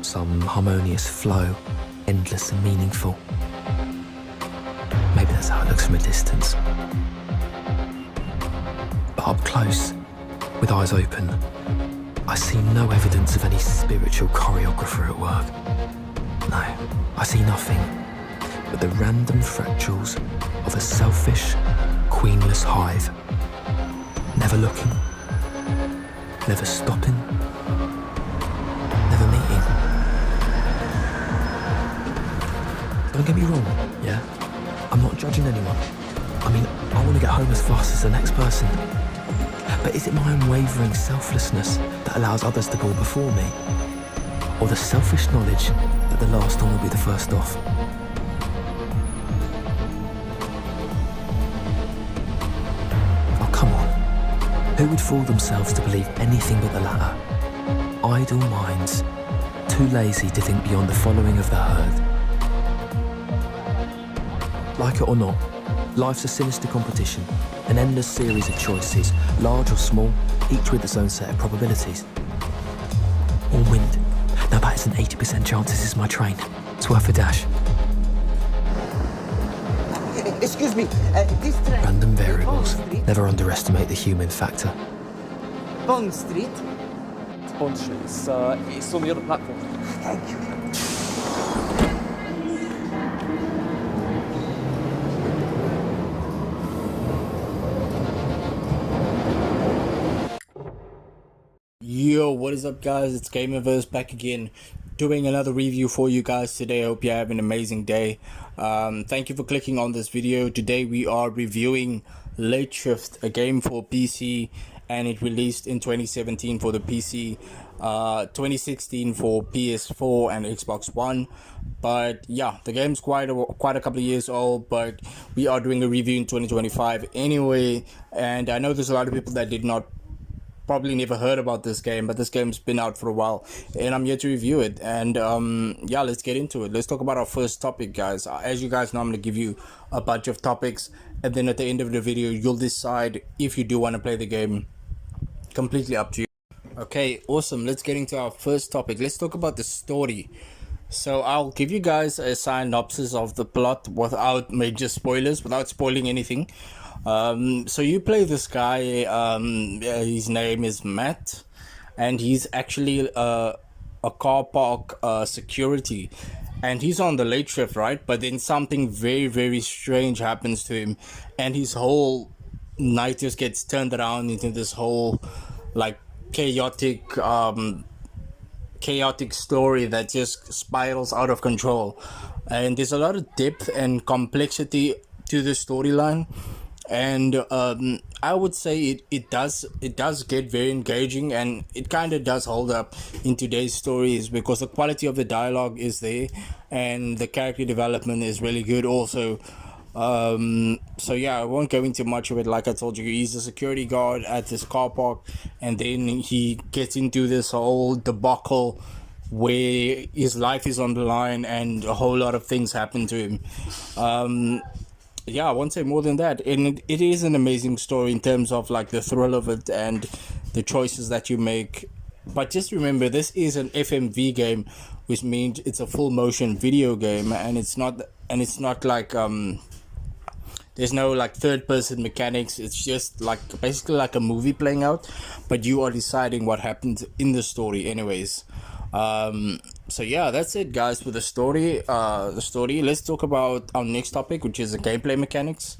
some harmonious flow, endless and meaningful. Maybe that's how it looks from a distance. But up close, with eyes open, I see no evidence of any spiritual choreographer at work. No, I see nothing but the random fractals of a selfish, queenless hive. Never looking, never stopping, never meeting. Don't get me wrong, yeah? I'm not judging anyone. I mean, I want to get home as fast as the next person. But is it my unwavering selflessness that allows others to go before me? Or the selfish knowledge that the last one will be the first off? Oh, come on. Who would fool themselves to believe anything but the latter? Idle minds, too lazy to think beyond the following of the herd. Like it or not, life's a sinister competition, an endless series of choices, large or small, each with its own set of probabilities. All wind. Now that is an 80% chance this is my train. It's worth a dash. Excuse me, this train... Random variables. Never underestimate the human factor. Bond Street? Bond Street. It's on the other platform. Thank you. Yo, what is up guys, it's Gamerverse back again doing another review for you guys today. I hope you have an amazing day. Thank you for clicking on this video. Today we are reviewing Late Shift, a game for PC, and it released in 2017 for the PC, 2016 for PS4 and Xbox One. But yeah, the game's quite a couple of years old, but we are doing a review in 2025 anyway. And I know there's a lot of people that probably never heard about this game, but this game's been out for a while and I'm here to review it. And yeah, let's get into it. Let's talk about our first topic, guys. As you guys know, I'm going to give you a bunch of topics, and then at the end of the video you'll decide if you do want to play the game. Completely up to you. Okay, awesome. Let's get into our first topic. Let's talk about the story. So I'll give you guys a synopsis of the plot without major spoilers, without spoiling anything. So you play this guy, his name is Matt, and he's actually a car park security, and he's on the late shift, right? But then something very, very strange happens to him, and his whole night just gets turned around into this whole like chaotic story that just spirals out of control. And there's a lot of depth and complexity to the storyline. And I would say it does get very engaging, and it kind of does hold up in today's stories because the quality of the dialogue is there and the character development is really good also. So yeah, I won't go into much of it. Like I told you, he's a security guard at this car park, and then he gets into this whole debacle where his life is on the line and a whole lot of things happen to him. Yeah, I won't say more than that. And it is an amazing story in terms of like the thrill of it and the choices that you make. But just remember, this is an FMV game, which means it's a full motion video game, and it's not like there's no like third person mechanics. It's just like basically like a movie playing out, but you are deciding what happens in the story anyways. So yeah, that's it guys for the story. Let's talk about our next topic, which is the gameplay mechanics.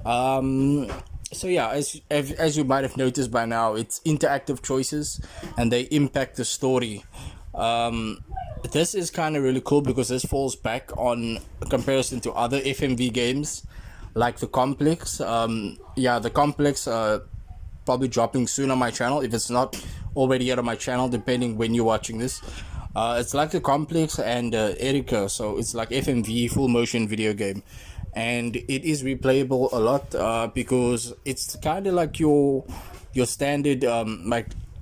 So yeah, as you might have noticed by now, it's interactive choices and they impact the story. This is kind of really cool because this falls back on a comparison to other FMV games like the Complex. Yeah, the Complex probably dropping soon on my channel if it's not already out of my channel, depending when you're watching this. It's like the Complex and Erica, so it's like FMV, full motion video game, and it is replayable a lot because it's kind of like your standard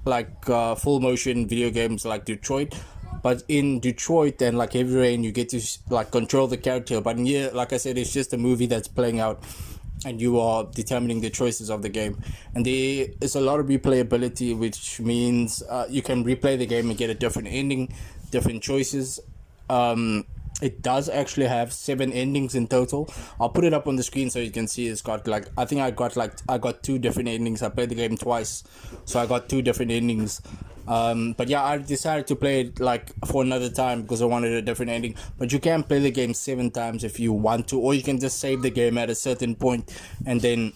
like full motion video games like Detroit. But in Detroit and like Heavy Rain, you get to like control the character. But in here, like I said, it's just a movie that's playing out, and you are determining the choices of the game. And there is a lot of replayability, which means you can replay the game and get a different ending different choices. It does actually have 7 endings in total. I'll put it up on the screen so you can see. It's got like, I think I got 2 different endings. I played the game twice, so I got 2 different endings. But yeah, I decided to play it like for another time because I wanted a different ending. But you can play the game 7 times if you want to, or you can just save the game at a certain point and then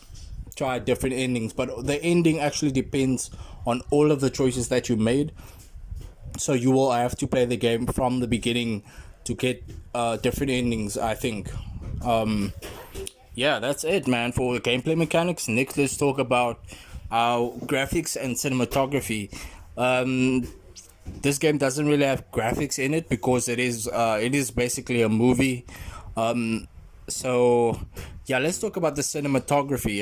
try different endings. But the ending actually depends on all of the choices that you made, so you will have to play the game from the beginning to get different endings, I think. Yeah, that's it, man, for the gameplay mechanics. Next, let's talk about our graphics and cinematography. This game doesn't really have graphics in it because it is basically a movie. So yeah, let's talk about the cinematography.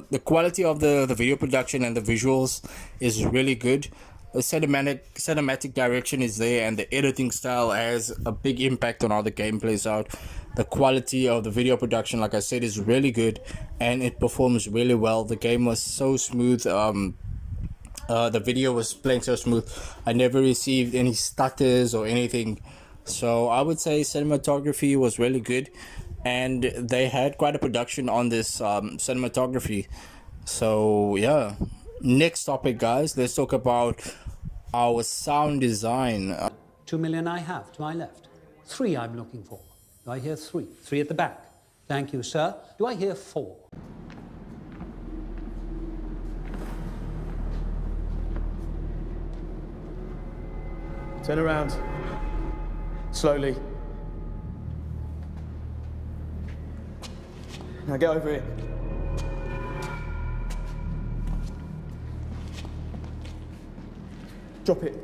The quality of the video production and the visuals is really good. The cinematic direction is there, and the editing style has a big impact on how the game plays out. The quality of the video production, like I said, is really good, and it performs really well. The game was so smooth. The video was playing so smooth. I never received any stutters or anything. So I would say cinematography was really good, and they had quite a production on this cinematography. So yeah. Next topic, guys, let's talk about our sound design. 2 million I have to my left. 3 I'm looking for. Do I hear 3? 3 at the back. Thank you, sir. Do I hear 4? Turn around. Slowly. Now get over here. Drop it.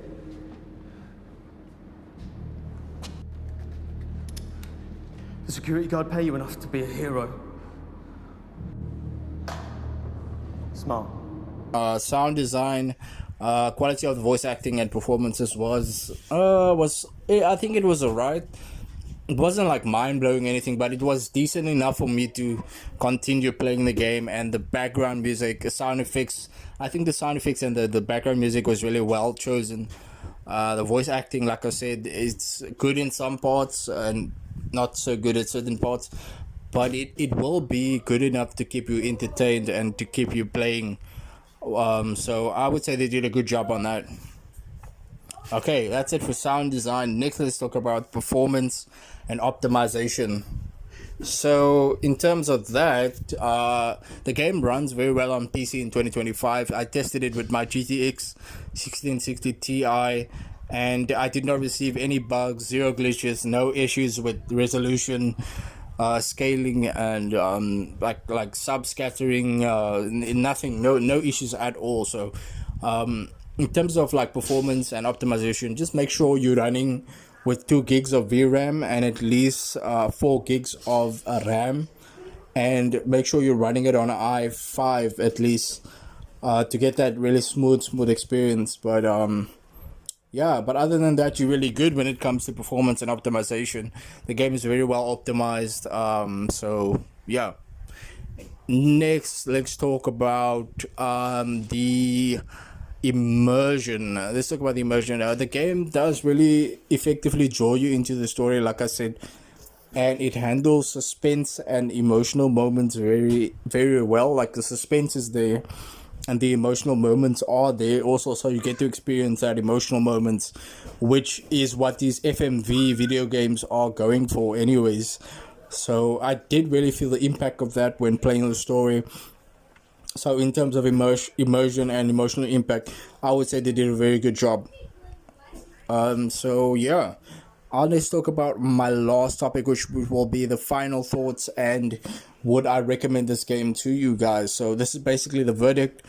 The security guard pay you enough to be a hero. Smart. Sound design, quality of the voice acting and performances was I think it was alright. It wasn't like mind-blowing or anything, but it was decent enough for me to continue playing the game. And the background music, sound effects, I think the sound effects and the background music was really well chosen. The voice acting, like I said, it's good in some parts and not so good at certain parts, but it will be good enough to keep you entertained and to keep you playing. So I would say they did a good job on that. Okay, that's it for sound design. Next, let's talk about performance and optimization. So in terms of that, the game runs very well on PC in 2025. I tested it with my GTX 1660 Ti, and I did not receive any bugs, 0 glitches, no issues with resolution, scaling, and like sub scattering, nothing, no issues at all. So in terms of like performance and optimization, just make sure you're running with 2 gigs of VRAM and at least 4 gigs of RAM, and make sure you're running it on an i5 at least to get that really smooth experience. But yeah, but other than that, you're really good when it comes to performance and optimization. The game is very well optimized. So yeah. Next, let's talk about the immersion. Let's talk about the immersion. The game does really effectively draw you into the story, like I said, and it handles suspense and emotional moments very well. Like the suspense is there and the emotional moments are there also, so you get to experience that emotional moments, which is what these FMV video games are going for anyways. So I did really feel the impact of that when playing the story. So in terms of immersion and emotional impact, I would say they did a very good job. So yeah, let's talk about my last topic, which will be the final thoughts and would I recommend this game to you guys. So this is basically the verdict.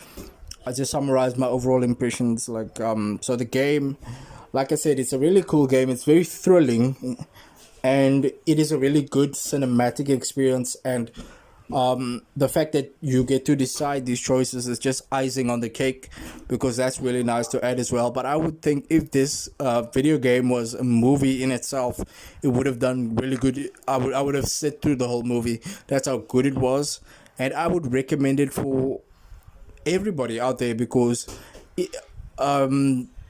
I just summarized my overall impressions. Like so the game, like I said, it's a really cool game. It's very thrilling, and it is a really good cinematic experience, and the fact that you get to decide these choices is just icing on the cake, because that's really nice to add as well. But I would think if this video game was a movie in itself, it would have done really good. I would have sit through the whole movie. That's how good it was, and I would recommend it for everybody out there, because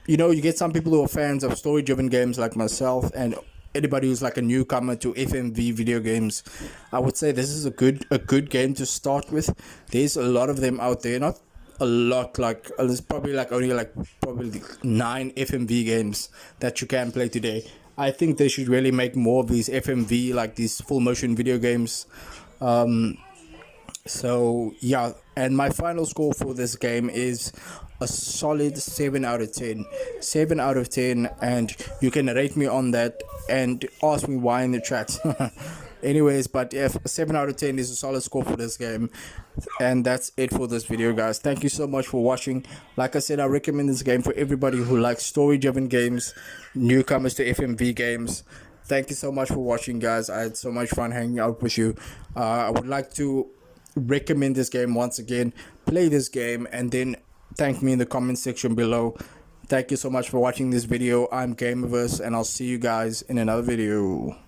you know, you get some people who are fans of story driven games like myself, and anybody who's like a newcomer to FMV video games, I would say this is a good game to start with. There's a lot of them out there, not a lot, like there's probably like only like probably 9 FMV games that you can play today. I think they should really make more of these FMV, like these full motion video games. So yeah, and my final score for this game is a solid 7 out of 10. 7 out of 10, and you can rate me on that and ask me why in the chat. Anyways, but if 7 out of 10 is a solid score for this game. And that's it for this video, guys. Thank you so much for watching. Like I said, I recommend this game for everybody who likes story driven games, newcomers to FMV games. Thank you so much for watching, guys. I had so much fun hanging out with you. I would like to recommend this game once again. Play this game and then thank me in the comment section below. Thank you so much for watching this video. I'm Gamerverse, and I'll see you guys in another video.